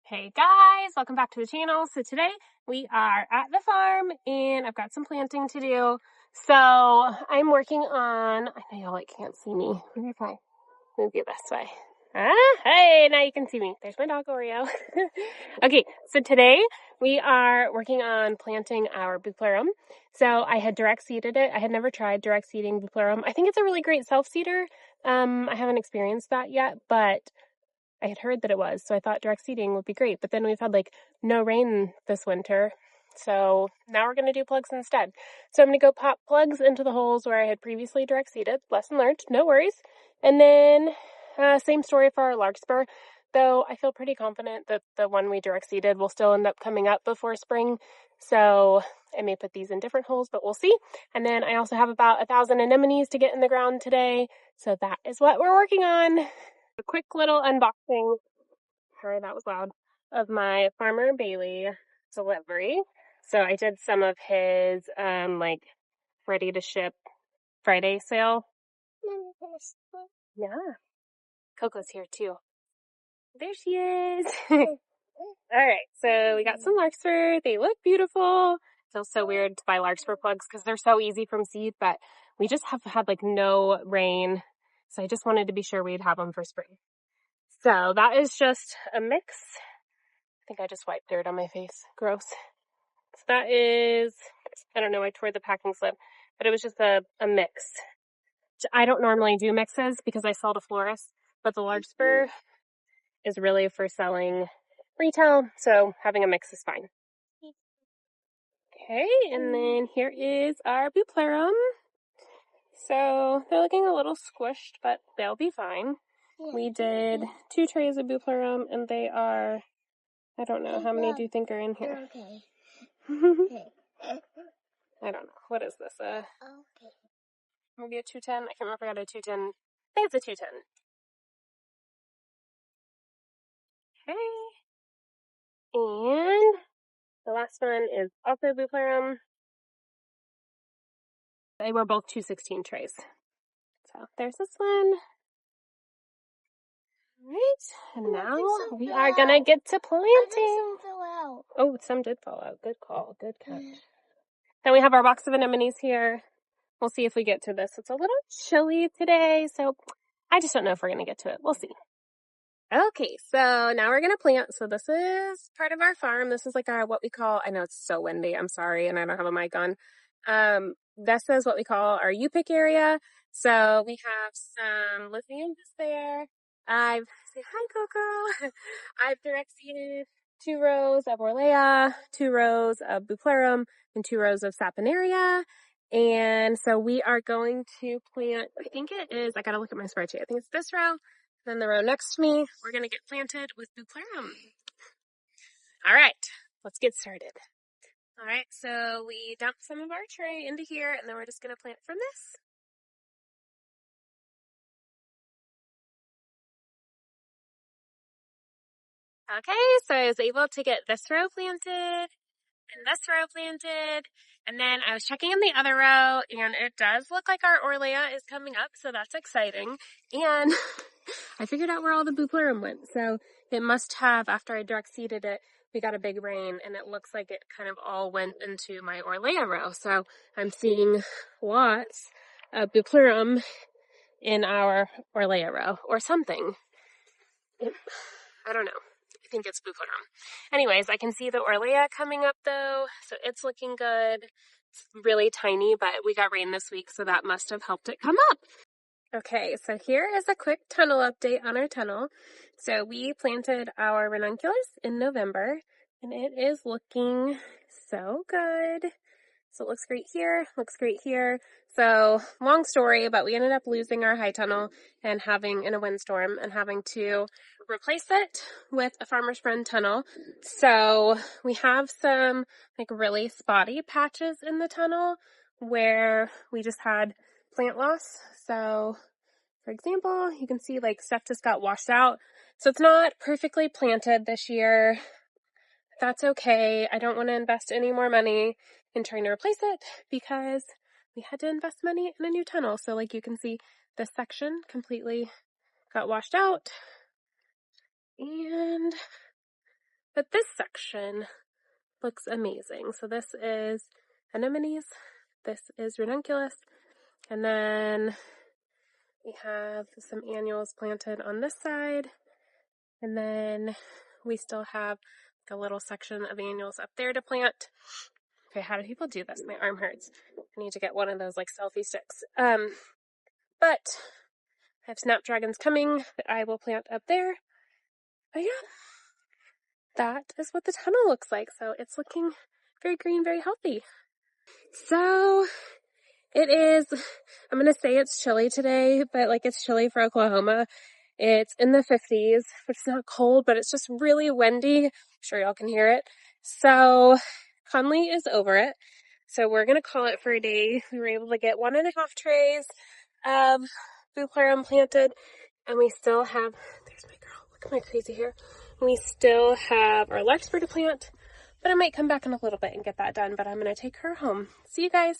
Hey guys, welcome back to the channel. So today we are at the farm and I've got some planting to do. So I'm working on, I know y'all can't see me. Maybe if I move you this way. Hey, now you can see me. There's my dog Oreo. Okay, so today we are working on planting our Bupleurum. So I had direct seeded it. I had never tried direct seeding Bupleurum. I think it's a really great self-seeder. I haven't experienced that yet, but I had heard that it was, so I thought direct seeding would be great. But then we've had like no rain this winter. So now we're going to do plugs instead. So I'm going to go pop plugs into the holes where I had previously direct seeded. Lesson learned, no worries. And then same story for our larkspur, though I feel pretty confident that the one we direct seeded will still end up coming up before spring. So I may put these in different holes, but we'll see. And then I also have about 1,000 anemones to get in the ground today. So that is what we're working on. A quick little unboxing, sorry that was loud, of my Farmer Bailey delivery. So I did some of his like ready to ship Friday sale. Yeah. Coco's here too. There she is. All right, so we got some larkspur. They look beautiful. Feels so weird to buy larkspur plugs because they're so easy from seed, but we just have had like no rain. So I just wanted to be sure we'd have them for spring. So that is just a mix. I think I just wiped dirt on my face. Gross. So that is, I don't know, I tore the packing slip, but it was just a mix. I don't normally do mixes because I sell to florists, but the larkspur is really for selling retail, so having a mix is fine. Okay, and then here is our Bupleurum. So they're looking a little squished, but they'll be fine. We did 2 trays of Bupleurum, and they are, I don't know, how many do you think are in here? Okay. I don't know. What is this? Maybe a 210? I can't remember if I got a 210. I think it's a 210. Okay. And the last one is also Bupleurum. They were both 216 trays. So there's this one. Right, and now we are gonna get to planting. Oh, some did fall out. Good call. Good catch. Then we have our box of anemones here. We'll see if we get to this. It's a little chilly today, so I just don't know if we're gonna get to it. We'll see. Okay, so now we're gonna plant. So this is part of our farm. This is like our what we call, I know it's so windy, I'm sorry, and I don't have a mic on. This is what we call our U-pick area. So we have some lithiums there. Say hi, Coco. I've direct seeded 2 rows of Orlea, 2 rows of Bupleurum, and 2 rows of Saponaria. And so we are going to plant, I think it is, I gotta look at my spreadsheet. I think it's this row. Then the row next to me, we're going to get planted with Bupleurum. All right, let's get started. All right, so we dumped some of our tray into here, and then we're just going to plant from this. Okay, so I was able to get this row planted, and this row planted, and then I was checking in the other row, and it does look like our Orlea is coming up, so that's exciting. And I figured out where all the Bupleurum went, so it must have, after I direct seeded it, we got a big rain, and it looks like it kind of all went into my Orlea row. So I'm seeing lots of Bupleurum in our Orlea row, or something. I don't know. I think it's Bupleurum. Anyways, I can see the Orlea coming up though, so it's looking good. It's really tiny, but we got rain this week, so that must have helped it come up. Okay, so here is a quick tunnel update on our tunnel. So we planted our ranunculus in November, and it is looking so good. So it looks great here, looks great here. So long story, but we ended up losing our high tunnel and having in a windstorm and having to replace it with a Farmer's Friend tunnel. So we have some like really spotty patches in the tunnel where we just had plant loss. So for example, you can see like stuff just got washed out. So it's not perfectly planted this year. That's okay. I don't want to invest any more money in trying to replace it because we had to invest money in a new tunnel. So like you can see this section completely got washed out. And But this section looks amazing. So this is anemones, this is ranunculus, and then we have some annuals planted on this side, and then we still have a little section of annuals up there to plant. Okay, how do people do this? My arm hurts. I need to get one of those like selfie sticks. But I have snapdragons coming that I will plant up there. But yeah, that is what the tunnel looks like. So it's looking very green, very healthy. So it is, I'm going to say it's chilly today, but like it's chilly for Oklahoma. It's in the 50s, which is not cold, but it's just really windy. I'm sure y'all can hear it. So Conley is over it. So we're going to call it for a day. We were able to get 1.5 trays of Bupleurum planted, and we still have, there's my girl, look at my crazy hair. We still have our larkspur to plant, but I might come back in a little bit and get that done, but I'm going to take her home. See you guys.